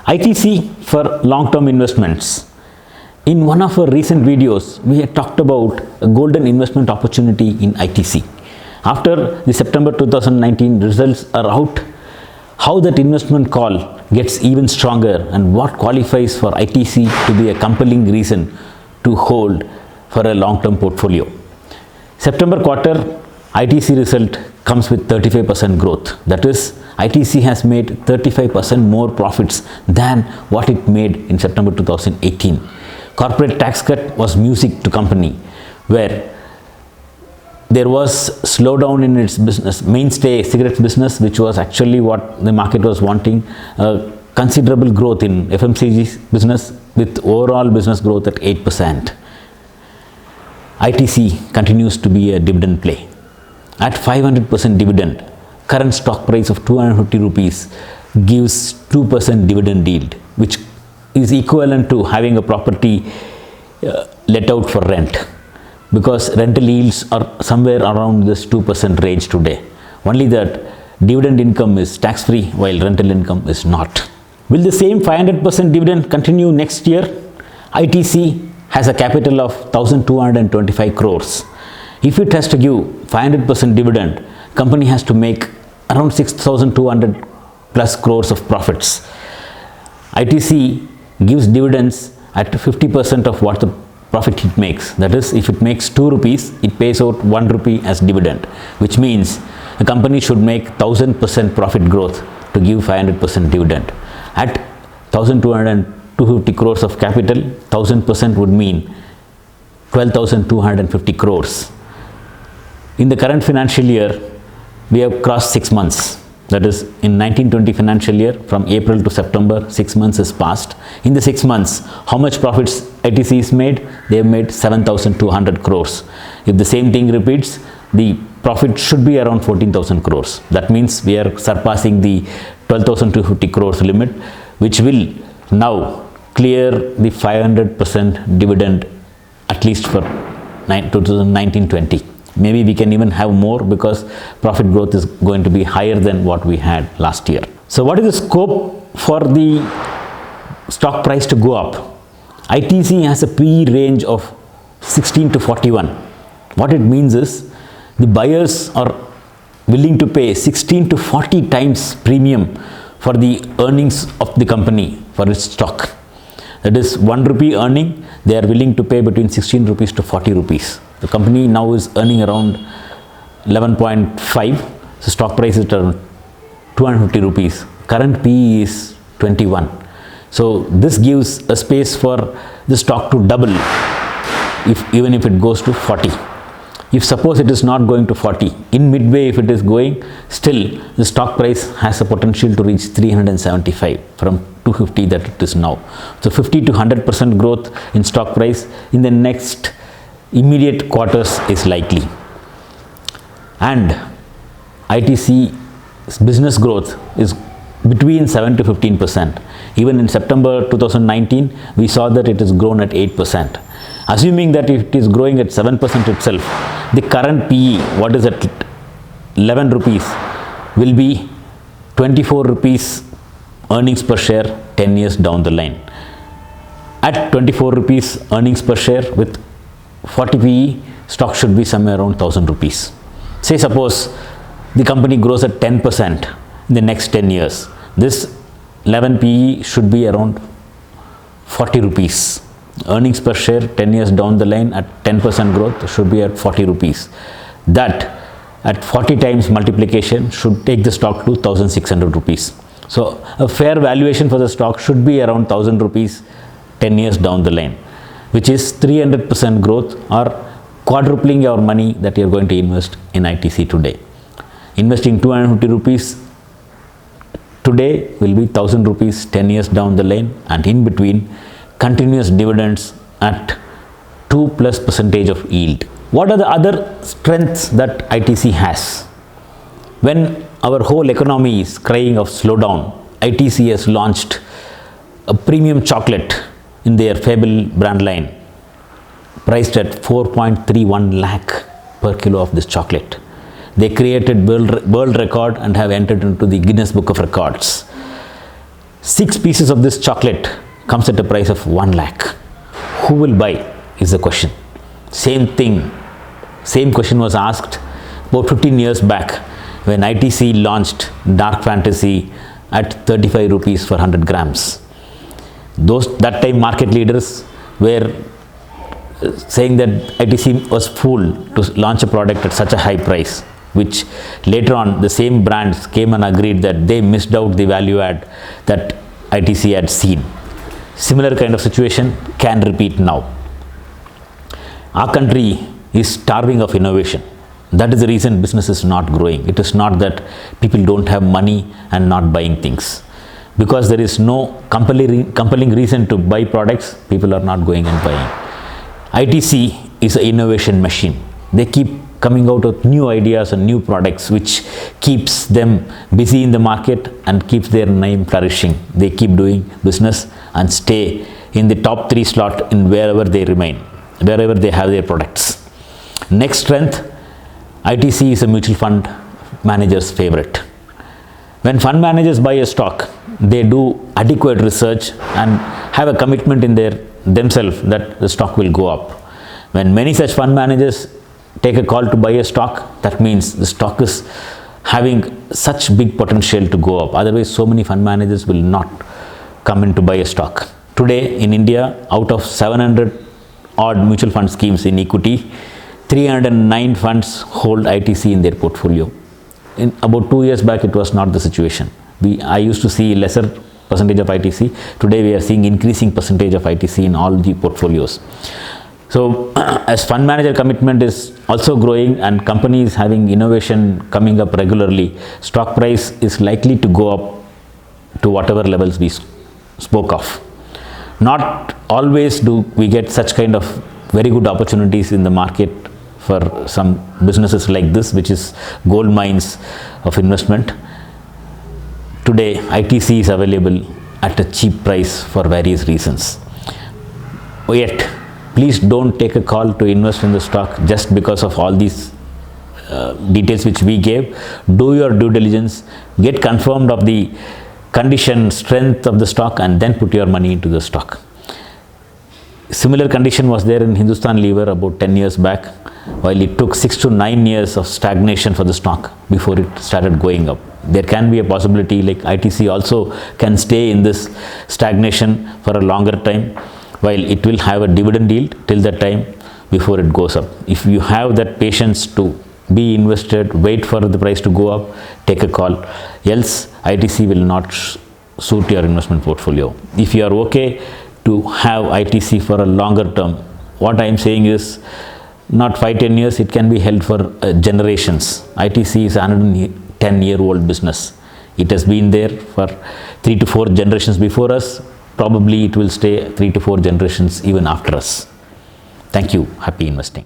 ITC for long-term investments. In one of our recent videos, we had talked about a golden investment opportunity in ITC. After the September 2019 results are out, how that investment call gets even stronger and what qualifies for ITC to be a compelling reason to hold for a long-term portfolio. September quarter ITC result comes with 35% growth. That is, ITC has made 35% more profits than what it made in September 2018. Corporate tax cut was music to company, where there was slowdown in its business, mainstay cigarette business, which was actually what the market was wanting, considerable growth in FMCG business with overall business growth at 8%. ITC continues to be a dividend play. At 500% dividend, current stock price of 250 rupees gives 2% dividend yield, which is equivalent to having a property let out for rent, because rental yields are somewhere around this 2% range today. Only that dividend income is tax free while rental income is not. Will the same 500% dividend continue next year? ITC has a capital of 1225 crores. If it has to give 500% dividend, company has to make around 6,200 plus crores of profits. ITC gives dividends at 50% of what the profit it makes. That is, if it makes 2 rupees, it pays out 1 rupee as dividend, which means a company should make 1000% profit growth to give 500% dividend. At 250 crores of capital, 1000% would mean 12,250 crores. In the current financial year, we have crossed 6 months. That is, in 1920 financial year, from April to September, 6 months has passed. In the 6 months, how much profits ITC is made? They have made 7,200 crores. If the same thing repeats, the profit should be around 14,000 crores. That means we are surpassing the 12,250 crores limit, which will now clear the 500% dividend at least for 2019-20. Maybe we can even have more because profit growth is going to be higher than what we had last year. So what is the scope for the stock price to go up? ITC has a PE range of 16 to 41. What it means is the buyers are willing to pay 16 to 40 times premium for the earnings of the company for its stock. That is, 1 rupee earning, they are willing to pay between 16 rupees to 40 rupees. The company now is earning around 11.5. So stock price is around 250 rupees. Current PE is 21. So this gives a space for the stock to double even if it goes to 40. If suppose it is not going to 40, in midway if it is going, still the stock price has a potential to reach 375 from 250 that it is now. So 50 to 100% growth in stock price in the next immediate quarters is likely. And ITC's business growth is between 7 to 15%. Even in September 2019, we saw that it has grown at 8%. Assuming that it is growing at 7% itself, the current PE, what is at 11 rupees, will be 24 rupees earnings per share 10 years down the line. At 24 rupees earnings per share with 40 PE, stock should be somewhere around 1000 rupees. Say suppose the company grows at 10% in the next 10 years. This 11 PE should be around 40 rupees. Earnings per share 10 years down the line at 10% growth should be at 40 rupees. That at 40 times multiplication should take the stock to 1600 rupees. So a fair valuation for the stock should be around 1000 rupees 10 years down the line, which is 300% growth or quadrupling your money that you are going to invest in ITC today. Investing 250 rupees today will be 1000 rupees 10 years down the lane, and in between continuous dividends at 2+% of yield. What are the other strengths that ITC has? When our whole economy is crying of slowdown, ITC has launched a premium chocolate in their FABELLE brand line, priced at 4.31 lakh per kilo of this chocolate. They created world record and have entered into the Guinness Book of Records. 6 pieces of this chocolate comes at a price of 1 lakh. Who will buy is the question. Same thing, same question was asked about 15 years back when ITC launched dark fantasy at 35 rupees for 100 grams. That time market leaders were saying that ITC was fooled to launch a product at such a high price, which later on the same brands came and agreed that they missed out the value add that ITC had seen. Similar kind of situation can repeat now. Our country is starving of innovation. That is the reason business is not growing. It is not that people don't have money and not buying things. Because there is no compelling reason to buy products, people are not going and buying. ITC is an innovation machine. They keep coming out with new ideas and new products which keeps them busy in the market and keeps their name flourishing. They keep doing business and stay in the top 3 slot in wherever they remain, wherever they have their products. Next strength, ITC is a mutual fund manager's favorite. When fund managers buy a stock, they do adequate research and have a commitment in themselves that the stock will go up. When many such fund managers take a call to buy a stock, that means the stock is having such big potential to go up. Otherwise, so many fund managers will not come in to buy a stock. Today in India, out of 700 odd mutual fund schemes in equity, 309 funds hold ITC in their portfolio. In about 2 years back, it was not the situation. I used to see lesser percentage of ITC. Today we are seeing increasing percentage of ITC in all the portfolios. So as fund manager commitment is also growing and companies having innovation coming up regularly, stock price is likely to go up to whatever levels we spoke of. Not always do we get such kind of very good opportunities in the market for some businesses like this, which is gold mines of investment. Today ITC is available at a cheap price for various reasons. Yet please don't take a call to invest in the stock just because of all these details which we gave. Do your due diligence, get confirmed of the condition, strength of the stock, and then put your money into the stock. Similar condition was there in Hindustan Lever about 10 years back, while it took 6 to 9 years of stagnation for the stock before it started going up. There can be a possibility like ITC also can stay in this stagnation for a longer time, while it will have a dividend yield till that time before it goes up. If you have that patience to be invested, wait for the price to go up, take a call. Else ITC will not suit your investment portfolio. If you are okay to have ITC for a longer term, what I am saying is not 5-10 years, it can be held for generations. ITC is a 110-year-old business. It has been there for 3 to 4 generations before us. Probably it will stay 3 to 4 generations even after us. Thank you. Happy investing.